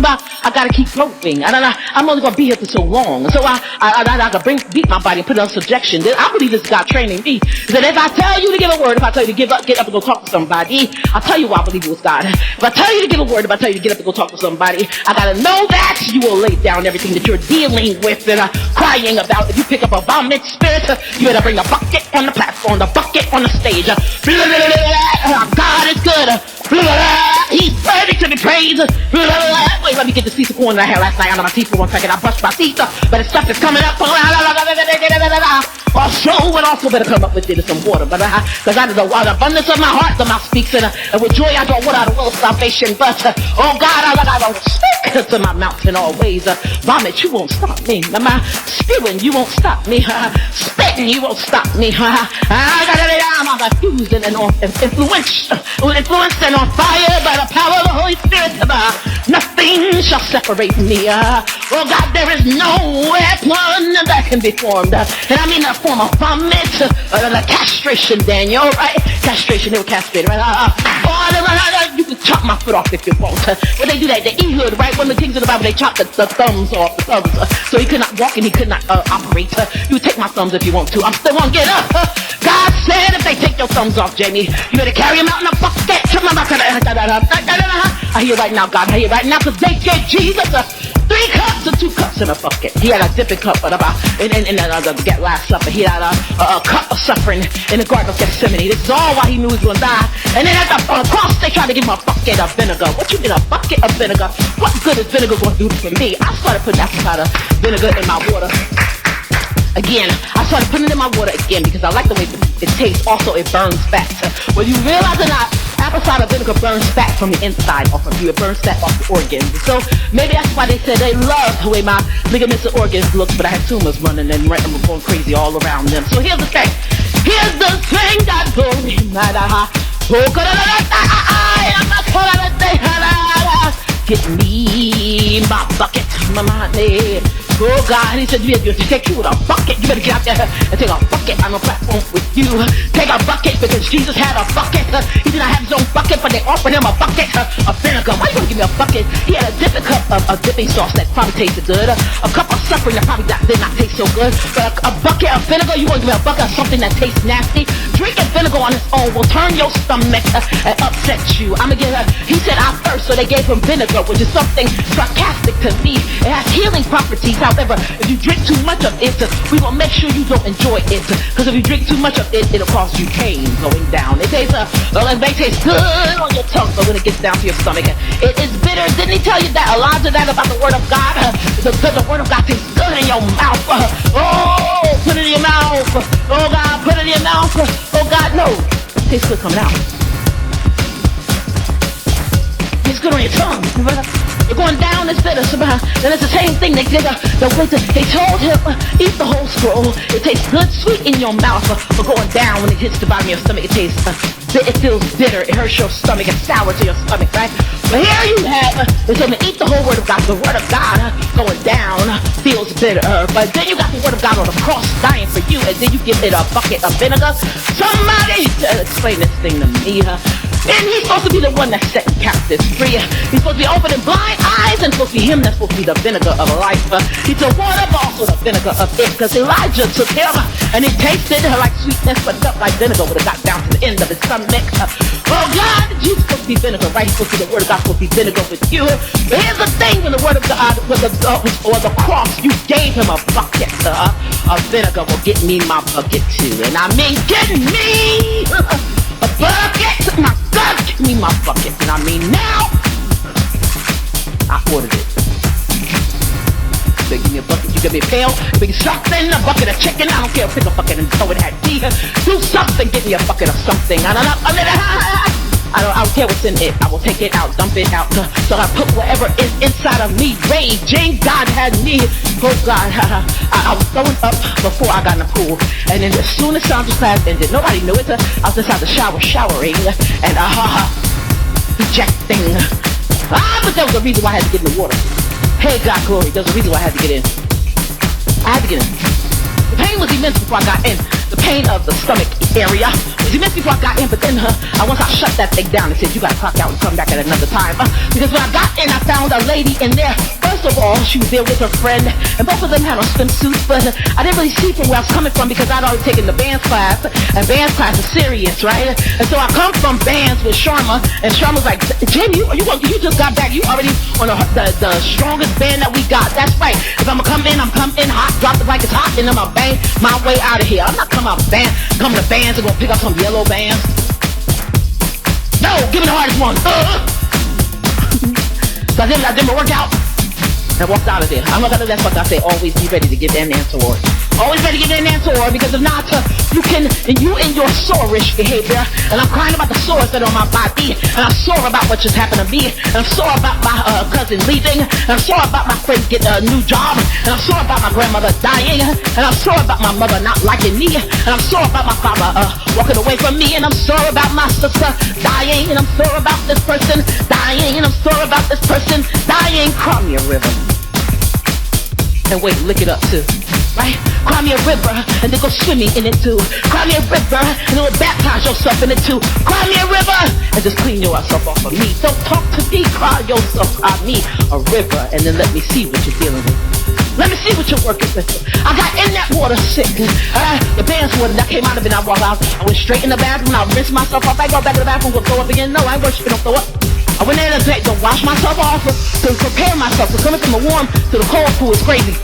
I gotta keep flowing. I'm only gonna be here for so long. So I gotta beat my body and put it on subjection. I believe this is God training me. That if I tell you to give a word, if I tell you to get up and go talk to somebody, I'll tell you why I believe it was God. If I tell you to give a word, if I tell you to get up and go talk to somebody, I gotta know that you will lay down everything that you're dealing with and crying about. If you pick up a vomit spirit, you better bring a bucket on the platform, the bucket on the stage. God is good. He's worthy to be praised. Wait, let me get the piece of corn that I had last night out of my teeth for 1 second. I brushed my teeth, but the stuff is coming up. Also, and also better come up with it some water. But because out of the abundance of my heart, the mouth speaks, and with joy I draw water out of the well of salvation. But oh God, I don't speak to my mouth in all ways. Vomit, you won't stop me. My spewing, you won't stop me. Spitting, you won't stop me. I'm confused and influenced and on fire by the power of the Holy Spirit. Nothing shall separate me. Oh God, there is no weapon that can be formed. And I mean a form of vomit, the castration, Daniel, right? Castration, they were castrated, right? You can chop my foot off if you want. When they do that, the Ehud, right? One of the kings of the Bible, they chopped the thumbs off, the thumbs. So he could not walk and he could not operate. You take my thumbs if you want to. I'm still gonna get up. God said if they take your thumbs off, Jamie, you better carry them out in a bucket. I hear right now, God. I hear right now, because they gave Jesus 3 cups or 2 cups in a bucket. He had a dipping cup, but the last supper, he had a cup of suffering in the Garden of Gethsemane. This is all why he knew he was going to die. And then at the cross, they tried to give him a bucket of vinegar. What you get a bucket of vinegar? What good is vinegar going to do for me? I started putting apple cider vinegar in my water. Again, I started putting it in my water again because I like the way it tastes. Also, it burns fat. Whether you realize or not, apple cider vinegar burns fat from the inside off of you. It burns fat off the organs. So maybe that's why they said they love the way my ligaments and organs look, but I had tumors running and going crazy all around them. So here's the thing. Here's the thing that goes get me my bucket, my money. Oh God, he said, you take you with a bucket. You better get out there and take a bucket on the platform with you. Take a bucket because Jesus had a bucket. He did not have his own bucket, but they offered him a bucket of vinegar. Why you gonna give me a bucket? He had a dipping cup of dipping sauce that probably tasted good. A cup of suffering that probably did not taste so good. But a bucket of vinegar, you want to give me a bucket of something that tastes nasty? Drinking vinegar on its own will turn your stomach and upset you. I'm gonna give her. He said I thirst, so they gave him vinegar, which is something sarcastic to me. It has healing properties. However, if you drink too much of it, we will make sure you don't enjoy it. Because if you drink too much of it, it'll cause you pain going down. It tastes, it may taste good on your tongue, but when it gets down to your stomach, it is bitter. Didn't he tell you that? A lot of that about the Word of God? The Word of God tastes good in your mouth. Oh, put it in your mouth. Oh God, put it in your mouth. Oh God, no. It tastes good coming out. It's good on your tongue. You're going down, it's bitter. Then it's the same thing. They told him, eat the whole scroll. It tastes good, sweet in your mouth. But going down, when it hits the bottom of your stomach, it tastes, it feels bitter. It hurts your stomach. It's sour to your stomach, right? But here you have, it's going to eat the whole Word of God. The Word of God going down feels bitter. But then you got the Word of God on the cross dying for you. And then you give it a bucket of vinegar. Somebody explain this thing to me. And he's supposed to be the one that's setting captives free. He's supposed to be opening blind eyes, and supposed to be him that's supposed to be the vinegar of life. He's the water, but also the vinegar of it. Because Elijah took him, and he tasted like sweetness, but felt like vinegar when it got down to the end of his stomach. Oh God, Jesus supposed to be vinegar, right? He's supposed to be the Word of God, supposed to be vinegar with you. But here's the thing: when the Word of God, or the cross, you gave him a bucket of vinegar. Will get me my bucket too, and I mean, get me a bucket. My God, get me my bucket, and I mean now. I ordered it. They give me a bucket, you give me a pail, bring something, a bucket of chicken. I don't care, pick a bucket and throw it at me. Do something, give me a bucket of something. I don't care what's in it. I will take it out, dump it out. So I put whatever is inside of me, raging. God had me. Oh God, I was throwing up before I got in the pool. And then as soon as Sandra's class ended, nobody knew it. I was inside the shower, showering, and ejecting. But there was a reason why I had to get in the water. Hey, God, glory. There's a reason why I had to get in. I had to get in. The pain was immense before I got in. the pain of the stomach area. You missed before I got in, but then once I shut that thing down and said, you gotta clock out and come back at another time. Because when I got in, I found a lady in there. First of all, she was there with her friend, and both of them had on swimsuits, but I didn't really see from where I was coming from because I'd already taken the bands class, and bands class is serious, right? And so I come from bands with Sharma, and Sharma's like, Jim, you just got back. You already on the strongest band that we got. That's right. If I'm gonna come in hot, drop it like it's hot, and I'm gonna bang my way out of here. I'm not coming to bands and gonna pick up some yellow bands. No, give me the hardest one. So I did my workout. I walked out of there. I'm not gonna that's what I say. Always be ready to give that answer or always ready to give that answer or because if not, you in your sorish behavior, and I'm crying about the sores that are on my body, and I'm sore about what just happened to me, and I'm sore about my cousin leaving, and I'm sore about my friend getting a new job, and I'm sore about my grandmother dying, and I'm sore about my mother not liking me, and I'm sore about my father walking away from me, and I'm sore about my sister dying, and I'm sore about this person dying, and I'm sore about this person dying. Cry me a river. And wait, lick it up too, right? Cry me a river, and then go swimming in it too. Cry me a river, and then baptize yourself in it too. Cry me a river, and just clean yourself off of me. Don't talk to me, cry yourself. I need a river, and then let me see what you're dealing with. Let me see what you're working with. I got in that water sick. The band's water that came out of it, I walked out. I went straight in the bathroom, I rinsed myself off. I go back to the bathroom, go throw up again. No, I ain't worshiping, don't throw up. I went in to wash myself off, to prepare myself, to coming from the warm to the cold pool is crazy.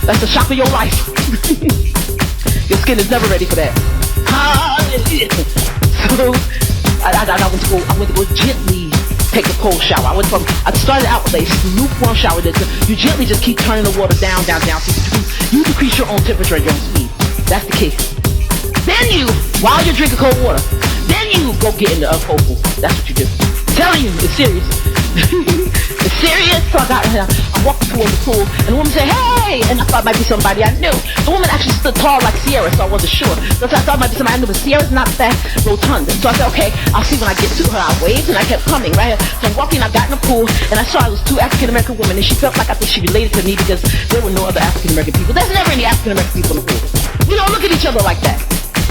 That's the shock of your life. Your skin is never ready for that. So I went to go gently take a cold shower. I started out with a lukewarm shower. You gently just keep turning the water down. So you decrease your own temperature and your own speed. That's the key. Then while you're drinking cold water, then you go get in the cold pool. That's what you do. I'm telling you, it's serious. It's serious. So I walked toward the pool, and the woman said, hey! And I thought it might be somebody I knew. The woman actually stood tall like Sierra, so I wasn't sure. So I thought it might be somebody I knew, but Sierra's not that rotund. So I said, okay, I'll see when I get to her. I waved, and I kept coming, right? So I'm walking, I got in the pool, and I saw it was two African-American women, and she felt like I think she related to me because there were no other African-American people. There's never any African-American people in the pool. We don't look at each other like that.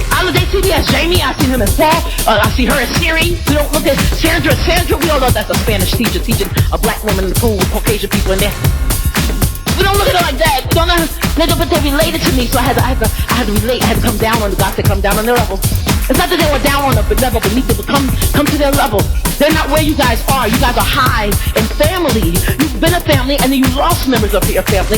I look at CB as Jamie, I see him as Paul, I see her as Siri. We don't look at Sandra as Sandra. We all know that's a Spanish teacher teaching a black woman in the pool with Caucasian people in there. We don't look at her like that. We don't know, but they related to me, so I had to relate. I had to come down on the God said come down on their level. It's not that they were down on the level beneath them, but come to their level. They're not where you guys are. You guys are high in family. You've been a family, and then you lost members of your family.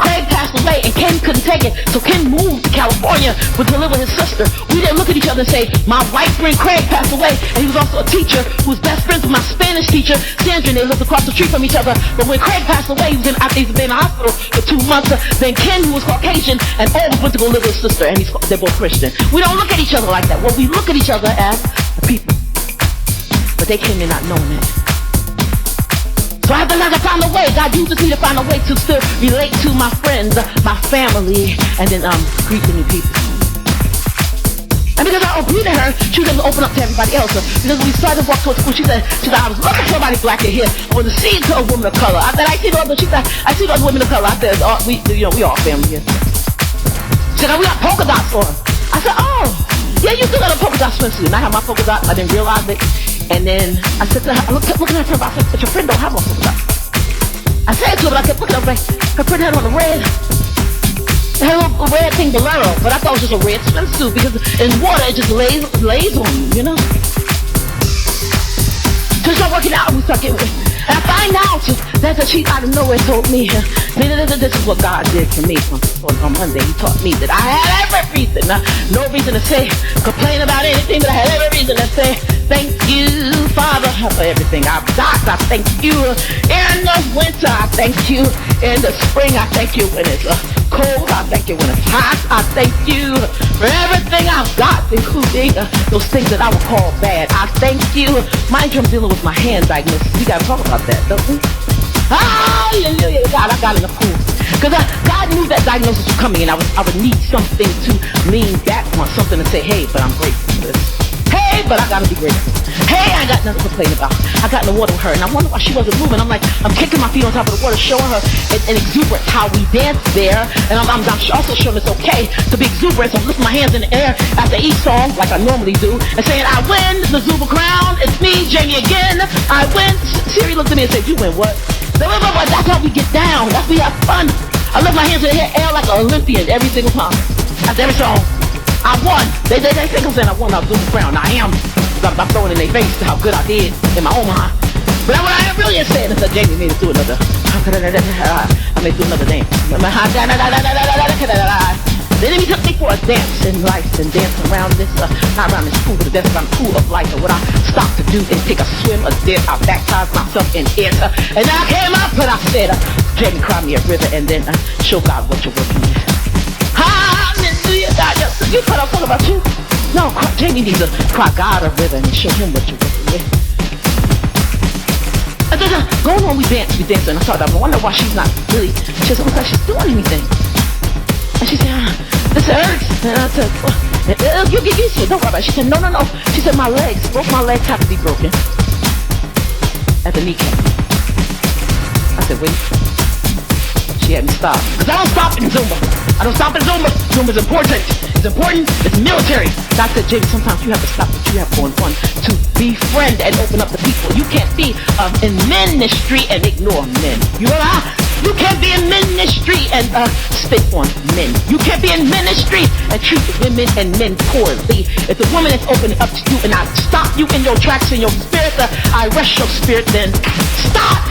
Craig passed away, and Ken couldn't take it, so Ken moved to California to live with his sister. We didn't look at each other and say, my white friend Craig passed away, and he was also a teacher who was best friends with my Spanish teacher, Sandra, and they lived across the street from each other. But when Craig passed away, after he's been in the hospital for 2 months, then Ken, who was Caucasian, and always went to go live with his sister, and they're both Christian. We don't look at each other like that. Well, we look at each other as people. But they came in not knowing that. So I have to find a way. God uses me to find a way to still relate to my friends, my family, and then greet the new people. And because I greeted her, she was able to open up to everybody else. Because when we started to walk towards school, she said, I was looking for somebody black in here. I want to see a woman of color. I said, I see those women of color. I said, we all family here. She said, we got polka dots on. I said, oh, yeah, you still got a polka dot swimsuit. And I have my polka dots. I didn't realize it. And then I said to her, I kept looking at her, I said, but your friend don't have one polka dot. I said to her, but I kept looking at her, her friend had on a red. It had a little red thing bolero, but I thought it was just a red swimsuit because in water it just lays on you, you know? So we start working out and we start getting and I find out that she out of nowhere told me, this is what God did for me on Monday. He taught me that I had every reason, no reason to say, complain about anything, but I had every reason to say, thank you, Father, for everything I've got. I thank you in the winter. I thank you in the spring. I thank you when it's cold. I thank you when it's hot. I thank you for everything I've got, including those things that I would call bad. I thank you. Mind you, I'm dealing with my hand diagnosis. We got to talk about that, don't we? Hallelujah, God, I got in the pool. Because God knew that diagnosis was coming, and I would need something to lean back on, something to say, hey, but I'm grateful for this. Hey, but I gotta be grateful. Hey, I got nothing to complain about. I got in the water with her, and I wonder why she wasn't moving. I'm like, I'm kicking my feet on top of the water, showing her an exuberance how we dance there, and I'm also showing it's okay to be exuberant. So I'm lifting my hands in the air after each song, like I normally do, and saying, I win the Zuba crown. It's me, Jamie again. I win. Siri looked at me and said, you win what? That's how we get down. That's how we have fun. I lift my hands in the air like an Olympian every single time. After every song, I won. They think I'm saying I won our Zuba crown. I am. I'm throwing in their face how good I did in my own mind. But what I really am saying is that Jamie made it through another. I made it through another dance. Then he took me for a dance in life and dancing around this, not around this pool, but a dance around the pool of life. And what I stopped to do is take a swim, a dip. I baptized myself in it. And then I came up and I said, Jamie, cry me a river and then show God what you're working with. Hallelujah, God. You thought I was talking about you? No, Jamie needs to cry God a river and show him what you're working with. Going on, we dance, and I started, I wonder why she's not really, she doesn't look like she's doing anything. And she said, this hurts. And I said, well, you get used to it, don't worry about it. She said, no. She said, both my legs have to be broken at the kneecap. I said, wait. She had me stop. Because I don't stop in Zumba. I don't stop in Zumba. Zumba's important. It's important. It's military. So I said, Jamie, sometimes you have to stop what you have going on to befriend and open up the people. You can't be in ministry and ignore men. You know what? You can't be in ministry and spit on men. You can't be in ministry and treat women and men poorly. If the woman is opening up to you and I stop you in your tracks in your spirit, I rush your spirit, then stop.